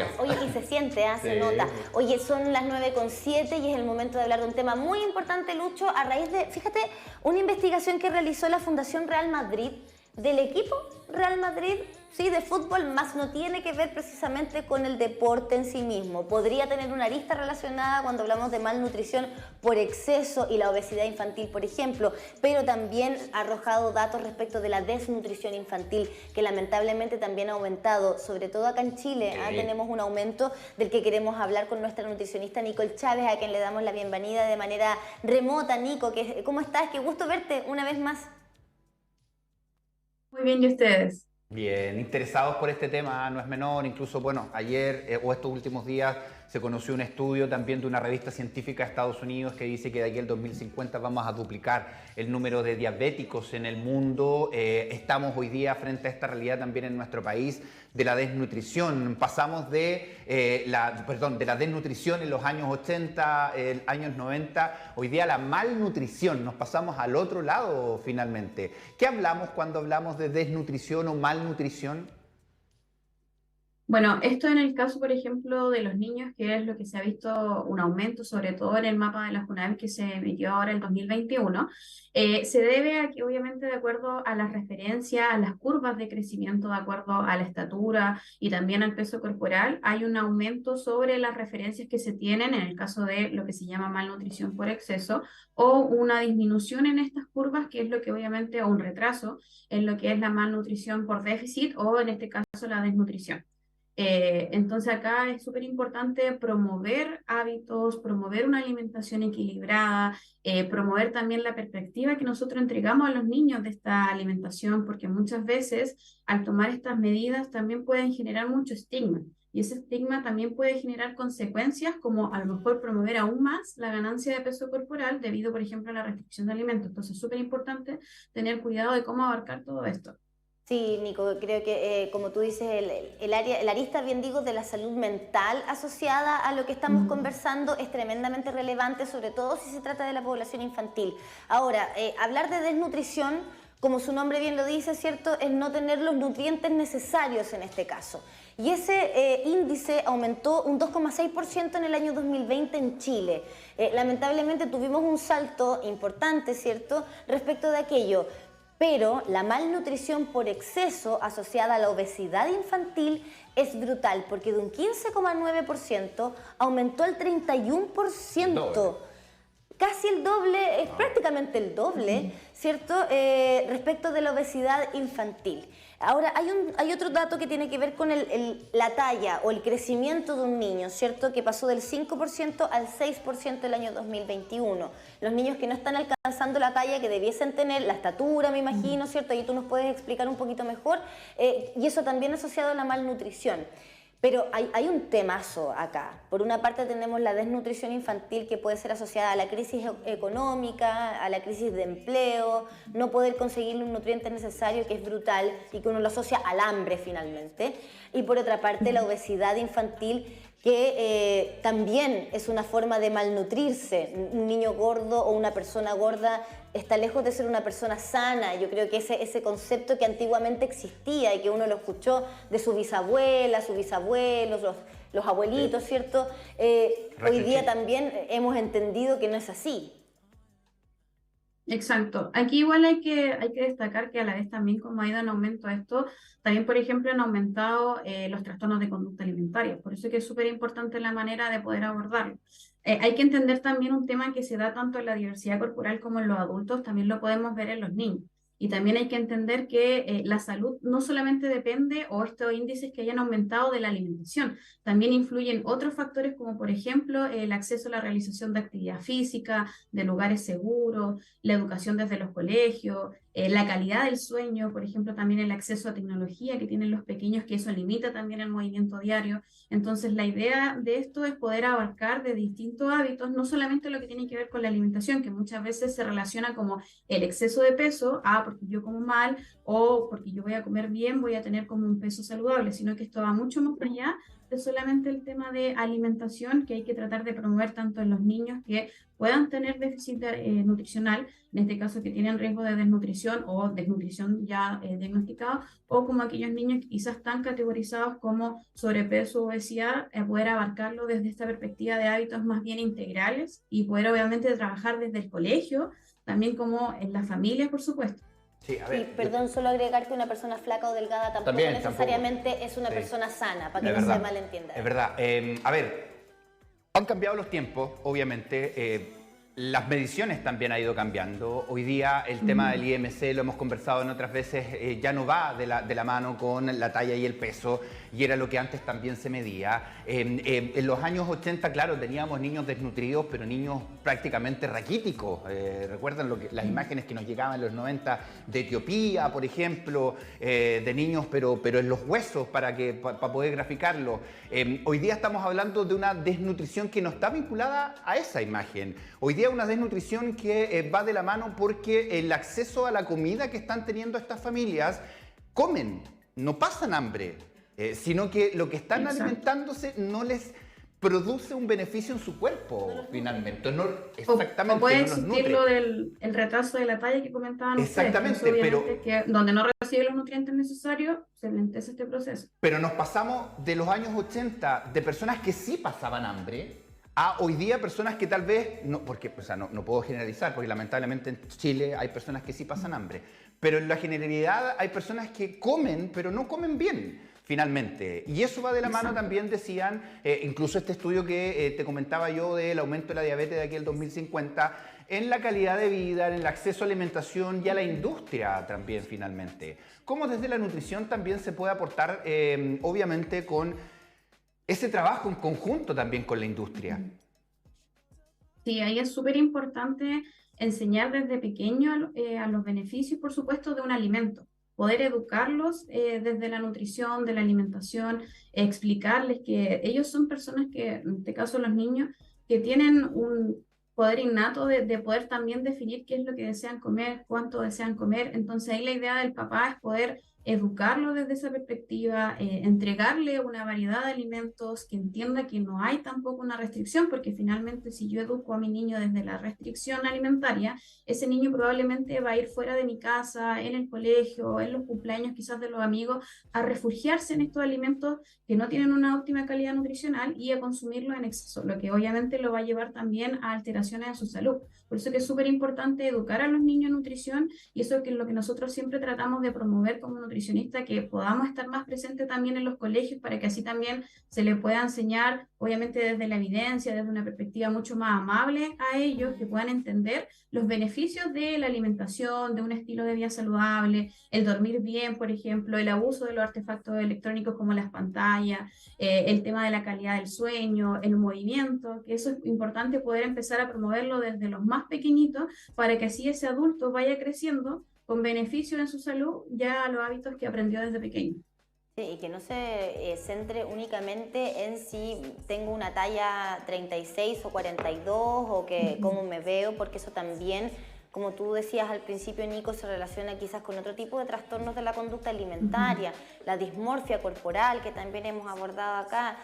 días. Oye, y se siente, se Sí. nota. Oye, son las 9:07 y es el momento de hablar de un tema muy importante, Lucho, a raíz de, fíjate, una investigación que realizó la Fundación Real Madrid del equipo Real Madrid, sí, de fútbol, más no tiene que ver precisamente con el deporte en sí mismo. Podría tener una arista relacionada cuando hablamos de malnutrición por exceso y la obesidad infantil, por ejemplo, pero también ha arrojado datos respecto de la desnutrición infantil, que lamentablemente también ha aumentado, sobre todo acá en Chile. Sí. Tenemos un aumento del que queremos hablar con nuestra nutricionista Nicole Chávez, a quien le damos la bienvenida de manera remota. Nico, ¿cómo estás? Qué gusto verte una vez más. Muy bien, ¿y ustedes? Bien, interesados por este tema, no es menor, incluso, bueno, ayer o estos últimos días se conoció un estudio también de una revista científica de Estados Unidos que dice que de aquí al 2050 vamos a duplicar el número de diabéticos en el mundo. Estamos hoy día frente a esta realidad también en nuestro país de la desnutrición. Pasamos de la desnutrición en los años 80, años 90, hoy día la malnutrición. Nos pasamos al otro lado finalmente. ¿Qué hablamos cuando hablamos de desnutrición o malnutrición? Bueno, esto en el caso, por ejemplo, de los niños, que es lo que se ha visto un aumento, sobre todo en el mapa de la FUNAEM que se emitió ahora en 2021, se debe a que obviamente de acuerdo a las referencias, a las curvas de crecimiento, de acuerdo a la estatura y también al peso corporal, hay un aumento sobre las referencias que se tienen en el caso de lo que se llama malnutrición por exceso o una disminución en estas curvas, que es lo que obviamente, o un retraso en lo que es la malnutrición por déficit o en este caso la desnutrición. Entonces acá es súper importante promover hábitos, promover una alimentación equilibrada, promover también la perspectiva que nosotros entregamos a los niños de esta alimentación, porque muchas veces al tomar estas medidas también pueden generar mucho estigma. Y ese estigma también puede generar consecuencias como a lo mejor promover aún más la ganancia de peso corporal debido, por ejemplo, a la restricción de alimentos. Entonces es súper importante tener cuidado de cómo abarcar todo esto. Sí, Nico, creo que como tú dices, el arista, bien digo, de la salud mental asociada a lo que estamos conversando es tremendamente relevante, sobre todo si se trata de la población infantil. Ahora, hablar de desnutrición, como su nombre bien lo dice, ¿cierto?, es no tener los nutrientes necesarios en este caso. Y ese índice aumentó un 2,6% en el año 2020 en Chile. Lamentablemente tuvimos un salto importante, ¿cierto?, respecto de aquello. Pero la malnutrición por exceso asociada a la obesidad infantil es brutal, porque de un 15,9% aumentó al 31%. Casi el doble, es prácticamente el doble, ¿cierto?, respecto de la obesidad infantil. Ahora, hay otro dato que tiene que ver con la talla o el crecimiento de un niño, ¿cierto?, que pasó del 5% al 6% el año 2021. Los niños que no están alcanzando la talla que debiesen tener, la estatura, me imagino, ¿cierto?, ahí tú nos puedes explicar un poquito mejor, y eso también asociado a la malnutrición. Pero hay un temazo acá. Por una parte tenemos la desnutrición infantil que puede ser asociada a la crisis económica, a la crisis de empleo, no poder conseguir un nutriente necesario que es brutal y que uno lo asocia al hambre finalmente. Y por otra parte la obesidad infantil que también es una forma de malnutrirse. Un niño gordo o una persona gorda está lejos de ser una persona sana. Yo creo que ese concepto que antiguamente existía y que uno lo escuchó de su bisabuela, sus bisabuelos, los abuelitos, ¿cierto? Hoy día también hemos entendido que no es así. Exacto. Aquí igual hay que destacar que a la vez también como ha ido en aumento esto, también por ejemplo han aumentado los trastornos de conducta alimentaria. Por eso es que es súper importante la manera de poder abordarlo. Hay que entender también un tema que se da tanto en la diversidad corporal como en los adultos, también lo podemos ver en los niños. Y también hay que entender que la salud no solamente depende o estos índices que hayan aumentado de la alimentación, también influyen otros factores como por ejemplo el acceso a la realización de actividad física, de lugares seguros, la educación desde los colegios, la calidad del sueño, por ejemplo, también el acceso a tecnología que tienen los pequeños, que eso limita también el movimiento diario. Entonces, la idea de esto es poder abarcar de distintos hábitos, no solamente lo que tiene que ver con la alimentación, que muchas veces se relaciona como el exceso de peso, porque yo como mal o porque yo voy a comer bien, voy a tener como un peso saludable, sino que esto va mucho más allá, solamente el tema de alimentación, que hay que tratar de promover tanto en los niños que puedan tener déficit nutricional, en este caso que tienen riesgo de desnutrición o desnutrición ya diagnosticada, o como aquellos niños que quizás están categorizados como sobrepeso o obesidad, poder abarcarlo desde esta perspectiva de hábitos más bien integrales y poder obviamente trabajar desde el colegio, también como en las familias, por supuesto. Sí, a ver, y perdón, solo agregar que una persona flaca o delgada tampoco también, necesariamente es una persona sana, para que es no verdad, se malentienda. Es verdad. A ver, han cambiado los tiempos, obviamente. Las mediciones también han ido cambiando. Hoy día el tema del IMC, lo hemos conversado en otras veces, ya no va de la mano con la talla y el peso, y era lo que antes también se medía. En los años 80, claro, teníamos niños desnutridos, pero niños prácticamente raquíticos. ¿Recuerdan las imágenes que nos llegaban en los 90 de Etiopía, por ejemplo, de niños, pero en los huesos, para poder graficarlo? Hoy día estamos hablando de una desnutrición que no está vinculada a esa imagen. Hoy día una desnutrición que va de la mano porque el acceso a la comida que están teniendo estas familias, comen, no pasan hambre, sino que lo que están alimentándose no les produce un beneficio en su cuerpo, finalmente. No, exactamente, o puede no los existir nutre. lo del el retraso de la talla que comentaban Exactamente, ustedes. pero Que donde no recibe los nutrientes necesarios, se lentece este proceso. Pero nos pasamos de los años 80 de personas que sí pasaban hambre a hoy día personas que tal vez, no, porque, o sea, no puedo generalizar, porque lamentablemente en Chile hay personas que sí pasan hambre, pero en la generalidad hay personas que comen, pero no comen bien, finalmente. Y eso va de la mano también, decían, incluso este estudio que te comentaba yo del aumento de la diabetes de aquí al 2050, en la calidad de vida, en el acceso a alimentación y a la industria también, finalmente. Cómo desde la nutrición también se puede aportar, obviamente, con ese trabajo en conjunto también con la industria. Sí, ahí es súper importante enseñar desde pequeño a los beneficios, por supuesto, de un alimento. Poder educarlos desde la nutrición, de la alimentación, explicarles que ellos son personas que, en este caso los niños, que tienen un poder innato de poder también definir qué es lo que desean comer, cuánto desean comer. Entonces ahí la idea del papá es poder educarlo desde esa perspectiva, entregarle una variedad de alimentos, que entienda que no hay tampoco una restricción, porque finalmente si yo educo a mi niño desde la restricción alimentaria, ese niño probablemente va a ir fuera de mi casa, en el colegio, en los cumpleaños quizás de los amigos, a refugiarse en estos alimentos que no tienen una óptima calidad nutricional y a consumirlos en exceso, lo que obviamente lo va a llevar también a alteraciones en su salud. Por eso que es súper importante educar a los niños en nutrición, y eso es lo que nosotros siempre tratamos de promover como nutricionista, que podamos estar más presentes también en los colegios para que así también se les pueda enseñar, obviamente desde la evidencia, desde una perspectiva mucho más amable a ellos, que puedan entender los beneficios de la alimentación, de un estilo de vida saludable, el dormir bien, por ejemplo, el abuso de los artefactos electrónicos como las pantallas, el tema de la calidad del sueño, el movimiento, que eso es importante poder empezar a promoverlo desde los más pequeñitos para que así ese adulto vaya creciendo con beneficio en su salud ya a los hábitos que aprendió desde pequeño. Sí, y que no se centre únicamente en si tengo una talla 36 o 42 o que cómo me veo, porque eso también, como tú decías al principio, Nico, se relaciona quizás con otro tipo de trastornos de la conducta alimentaria, la dismorfia corporal, que también hemos abordado acá.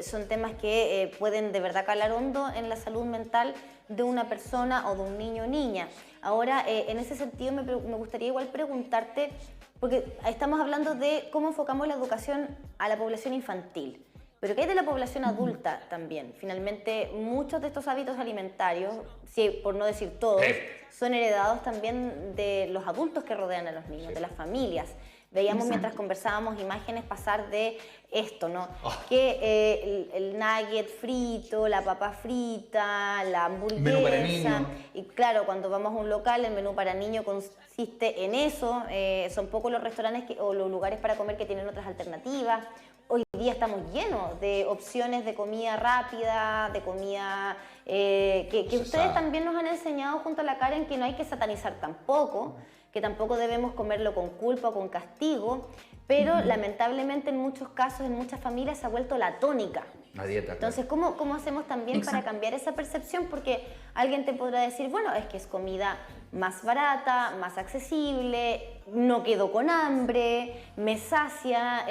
Son temas que pueden de verdad calar hondo en la salud mental de una persona o de un niño o niña. Ahora, en ese sentido, me gustaría igual preguntarte, porque estamos hablando de cómo enfocamos la educación a la población infantil, pero ¿qué hay de la población adulta también? Finalmente, muchos de estos hábitos alimentarios, sí, por no decir todos, son heredados también de los adultos que rodean a los niños, de las familias. Veíamos mientras conversábamos imágenes pasar de esto, ¿no? Que el nugget frito, la papa frita, la hamburguesa. Menú para niños. Y claro, cuando vamos a un local, el menú para niños consiste en eso. Son pocos los restaurantes o los lugares para comer que tienen otras alternativas. Hoy día estamos llenos de opciones de comida rápida, de comida que ustedes también nos han enseñado junto a la Karen que no hay que satanizar tampoco, que tampoco debemos comerlo con culpa o con castigo, pero lamentablemente en muchos casos, en muchas familias se ha vuelto la tónica. La dieta. Entonces, ¿cómo hacemos también para cambiar esa percepción? Porque alguien te podrá decir, bueno, es que es comida más barata, más accesible, no quedo con hambre, me sacia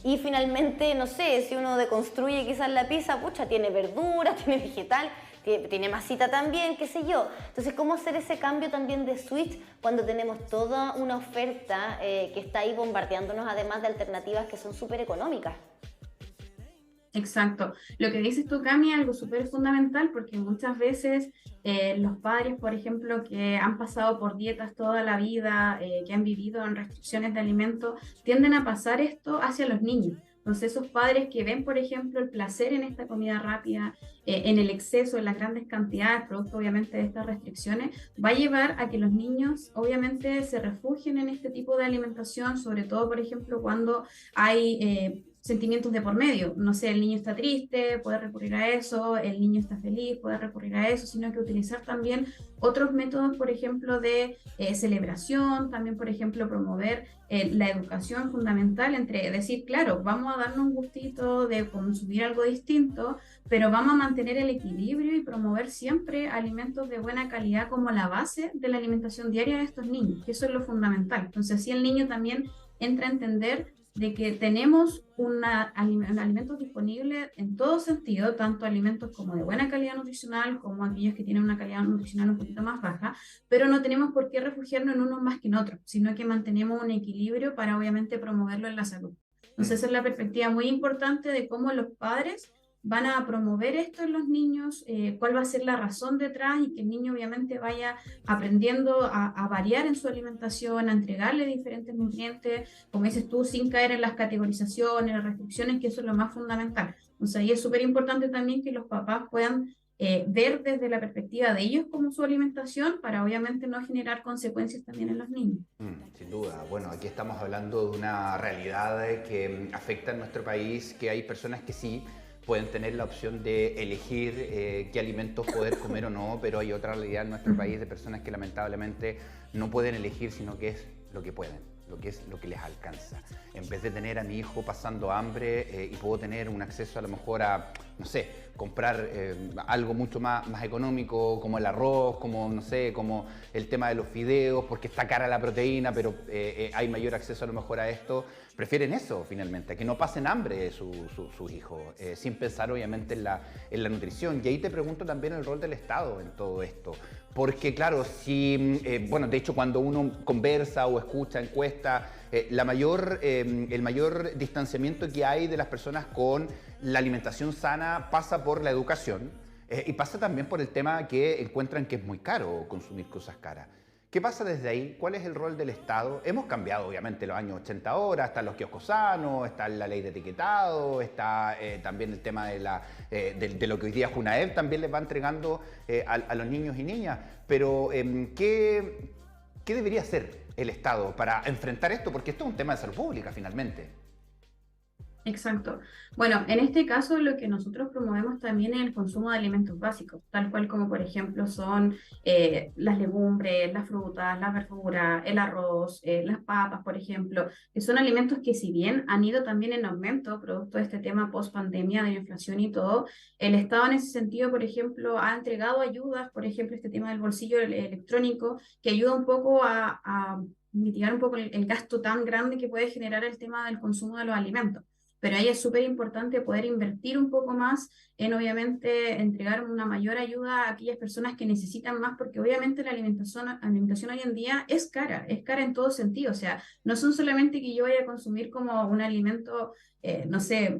y finalmente, no sé, si uno deconstruye quizás la pizza, pucha, tiene verdura, tiene vegetal, tiene masita también, qué sé yo. Entonces, ¿cómo hacer ese cambio también de switch cuando tenemos toda una oferta que está ahí bombardeándonos, además de alternativas que son súper económicas? Exacto. Lo que dices tú, Cami, es algo súper fundamental porque muchas veces los padres, por ejemplo, que han pasado por dietas toda la vida, que han vivido en restricciones de alimentos, tienden a pasar esto hacia los niños. Entonces, esos padres que ven, por ejemplo, el placer en esta comida rápida, en el exceso, en las grandes cantidades, producto obviamente de estas restricciones, va a llevar a que los niños obviamente se refugien en este tipo de alimentación, sobre todo, por ejemplo, cuando hay sentimientos de por medio. No sé, el niño está triste, puede recurrir a eso, el niño está feliz, puede recurrir a eso, sino que utilizar también otros métodos, por ejemplo, de celebración, también, por ejemplo, promover la educación fundamental entre decir, claro, vamos a darnos un gustito de consumir algo distinto, pero vamos a mantener el equilibrio y promover siempre alimentos de buena calidad como la base de la alimentación diaria de estos niños, que eso es lo fundamental. Entonces, así el niño también entra a entender de que tenemos un alimento disponible en todo sentido, tanto alimentos como de buena calidad nutricional, como aquellos que tienen una calidad nutricional un poquito más baja, pero no tenemos por qué refugiarnos en unos más que en otros, sino que mantenemos un equilibrio para obviamente promoverlo en la salud. Entonces, esa es la perspectiva muy importante de cómo los padres van a promover esto en los niños, cuál va a ser la razón detrás y que el niño obviamente vaya aprendiendo a variar en su alimentación, a entregarle diferentes nutrientes, como dices tú, sin caer en las categorizaciones, las restricciones, que eso es lo más fundamental. O sea, y es súper importante también que los papás puedan ver desde la perspectiva de ellos como su alimentación para obviamente no generar consecuencias también en los niños. Sin duda. Bueno, aquí estamos hablando de una realidad que afecta en nuestro país, que hay personas que sí pueden tener la opción de elegir qué alimentos poder comer o no, pero hay otra realidad en nuestro país de personas que lamentablemente no pueden elegir, sino que es lo que pueden, lo que es lo que les alcanza. En vez de tener a mi hijo pasando hambre y puedo tener un acceso a lo mejor a, no sé, comprar algo mucho más económico, como el arroz, como, no sé, como el tema de los fideos, porque está cara la proteína, pero hay mayor acceso a lo mejor a esto. Prefieren eso finalmente, que no pasen hambre sus hijos, sin pensar obviamente en la nutrición. Y ahí te pregunto también el rol del Estado en todo esto. Porque claro, si, bueno, de hecho cuando uno conversa o escucha encuestas, el mayor distanciamiento que hay de las personas con la alimentación sana pasa por la educación y pasa también por el tema que encuentran que es muy caro consumir cosas caras. ¿Qué pasa desde ahí? ¿Cuál es el rol del Estado? Hemos cambiado, obviamente, los años 80 ahora, están los kioscos sanos, está la ley de etiquetado, está también el tema de lo que hoy día Junaed también les va entregando a los niños y niñas. Pero, ¿qué debería hacer el Estado para enfrentar esto? Porque esto es un tema de salud pública, finalmente. Exacto. Bueno, en este caso lo que nosotros promovemos también es el consumo de alimentos básicos, tal cual como por ejemplo son las legumbres, las frutas, las verduras, el arroz, las papas, por ejemplo, que son alimentos que si bien han ido también en aumento, producto de este tema post pandemia de la inflación y todo, el Estado en ese sentido, por ejemplo, ha entregado ayudas, por ejemplo, este tema del bolsillo electrónico, que ayuda un poco a mitigar un poco el gasto tan grande que puede generar el tema del consumo de los alimentos. Pero ahí es súper importante poder invertir un poco más en, obviamente, entregar una mayor ayuda a aquellas personas que necesitan más, porque obviamente la alimentación hoy en día es cara en todo sentido. O sea, no son solamente que yo vaya a consumir como un alimento, no sé,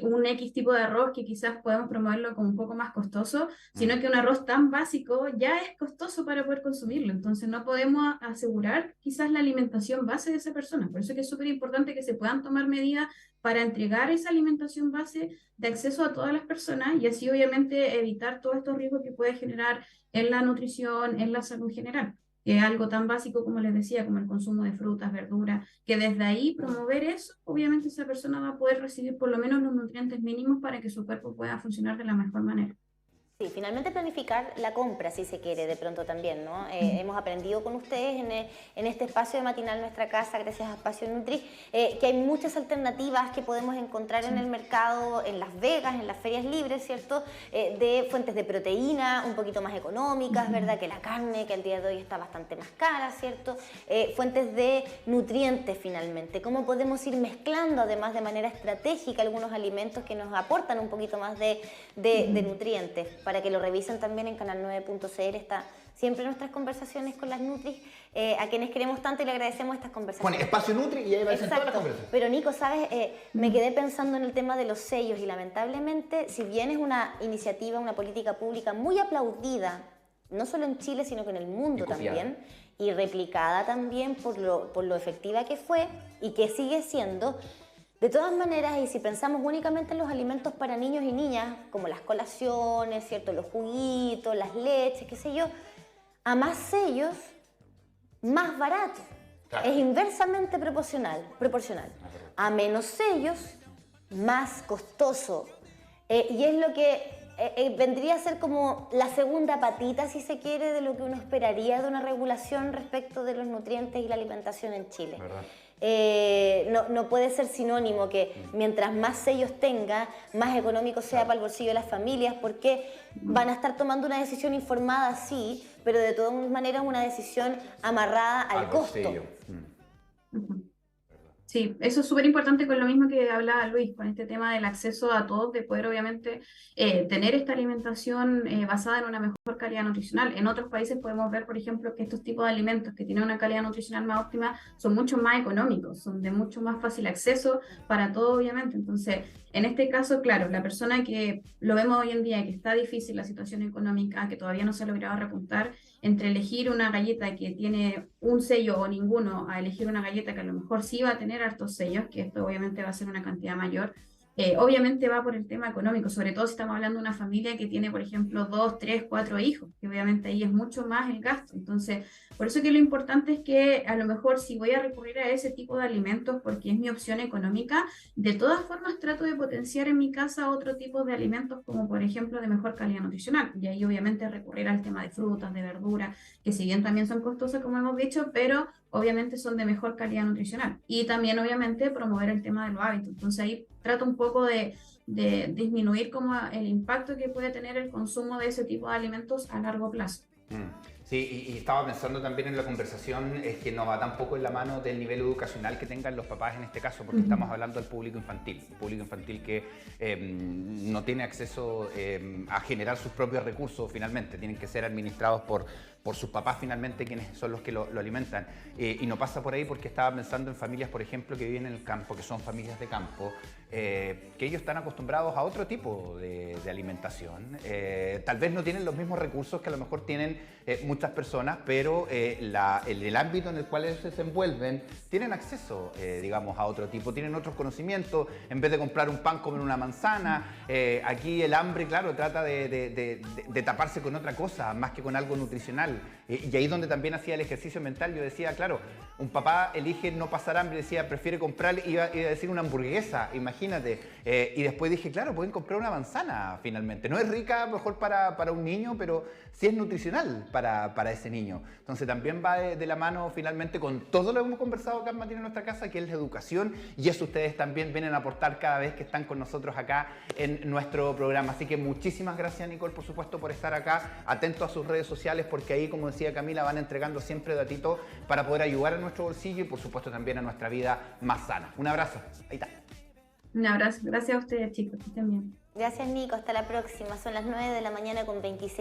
un X tipo de arroz que quizás podemos promoverlo como un poco más costoso, sino que un arroz tan básico ya es costoso para poder consumirlo. Entonces no podemos asegurar quizás la alimentación base de esa persona. Por eso es que es súper importante que se puedan tomar medidas para entregar esa alimentación base de acceso a todas las personas y así obviamente evitar todos estos riesgos que puede generar en la nutrición, en la salud general, que es algo tan básico como les decía, como el consumo de frutas, verduras, que desde ahí promover eso, obviamente esa persona va a poder recibir por lo menos los nutrientes mínimos para que su cuerpo pueda funcionar de la mejor manera. Sí, finalmente planificar la compra, si se quiere, de pronto también, ¿no? Hemos aprendido con ustedes en este espacio de Matinal Nuestra Casa, gracias a Espacio Nutri, que hay muchas alternativas que podemos encontrar en el mercado, en Las Vegas, en las ferias libres, ¿cierto? De fuentes de proteína un poquito más económicas, ¿verdad? Que la carne, que al día de hoy está bastante más cara, ¿cierto? Fuentes de nutrientes, finalmente. ¿Cómo podemos ir mezclando, además, de manera estratégica algunos alimentos que nos aportan un poquito más de nutrientes? Para que lo revisen también en canal9.cl, está siempre nuestras conversaciones con las Nutris, a quienes queremos tanto y le agradecemos estas conversaciones. Bueno, Espacio Nutri y ahí va a ser todas las conversaciones. Pero Nico, ¿sabes? Me quedé pensando en el tema de los sellos y lamentablemente, si bien es una iniciativa, una política pública muy aplaudida, no solo en Chile, sino que en el mundo también, y replicada también por lo efectiva que fue y que sigue siendo. De todas maneras, y si pensamos únicamente en los alimentos para niños y niñas, como las colaciones, ¿cierto? Los juguitos, las leches, qué sé yo, a más sellos, más barato. Claro. Es inversamente proporcional. A menos sellos, más costoso. Y es lo que vendría a ser como la segunda patita, si se quiere, de lo que uno esperaría de una regulación respecto de los nutrientes y la alimentación en Chile. ¿Verdad? No puede ser sinónimo que mientras más sellos tenga, más económico sea para el bolsillo de las familias, porque van a estar tomando una decisión informada, sí, pero de todas maneras una decisión amarrada al costo. Sí, eso es súper importante con lo mismo que hablaba Luis, con este tema del acceso a todos, de poder obviamente tener esta alimentación basada en una mejor calidad nutricional. En otros países podemos ver, por ejemplo, que estos tipos de alimentos que tienen una calidad nutricional más óptima son mucho más económicos, son de mucho más fácil acceso para todo, obviamente. Entonces, en este caso, claro, la persona que lo vemos hoy en día, que está difícil la situación económica, que todavía no se ha logrado repuntar, entre elegir una galleta que tiene un sello o ninguno, a elegir una galleta que a lo mejor sí va a tener hartos sellos, que esto obviamente va a ser una cantidad mayor, obviamente va por el tema económico, sobre todo si estamos hablando de una familia que tiene, por ejemplo, 2, 3, 4 hijos, que obviamente ahí es mucho más el gasto. Entonces, por eso que lo importante es que a lo mejor si voy a recurrir a ese tipo de alimentos porque es mi opción económica, de todas formas trato de potenciar en mi casa otro tipo de alimentos como por ejemplo de mejor calidad nutricional. Y ahí obviamente recurrir al tema de frutas, de verduras, que si bien también son costosas como hemos dicho, pero obviamente son de mejor calidad nutricional. Y también obviamente promover el tema de los hábitos. Entonces ahí trato un poco de disminuir como el impacto que puede tener el consumo de ese tipo de alimentos a largo plazo. Sí, y estaba pensando también en la conversación, es que no va tampoco en la mano del nivel educacional que tengan los papás en este caso, porque estamos hablando del público infantil que no tiene acceso a generar sus propios recursos finalmente, tienen que ser administrados por sus papás finalmente, quienes son los que lo alimentan. Y no pasa por ahí porque estaba pensando en familias, por ejemplo, que viven en el campo, que son familias de campo, que ellos están acostumbrados a otro tipo de alimentación. Tal vez no tienen los mismos recursos que a lo mejor tienen muchas personas, pero el ámbito en el cual ellos se desenvuelven tienen acceso, digamos, a otro tipo, tienen otros conocimientos. En vez de comprar un pan, comen una manzana. Aquí el hambre, claro, trata de taparse con otra cosa, más que con algo nutricional. Y ahí donde también hacía el ejercicio mental, yo decía, claro, un papá elige no pasar hambre, decía, prefiere comprar, iba a decir una hamburguesa, imagínate. Y después dije, claro, pueden comprar una manzana finalmente. No es rica, mejor para un niño, pero sí es nutricional para ese niño. Entonces también va de la mano finalmente con todo lo que hemos conversado acá en Matinal Nuestra Casa, que es la educación, y eso ustedes también vienen a aportar cada vez que están con nosotros acá en nuestro programa. Así que muchísimas gracias, Nicole, por supuesto, por estar acá, atento a sus redes sociales, porque ahí, como decía Camila, van entregando siempre datitos para poder ayudar a nuestro bolsillo y, por supuesto, también a nuestra vida más sana. Un abrazo. Ahí está. Un abrazo. Gracias a ustedes, chicos. Que estén bien. Gracias, Nico. Hasta la próxima. Son las 9 de la mañana con 26.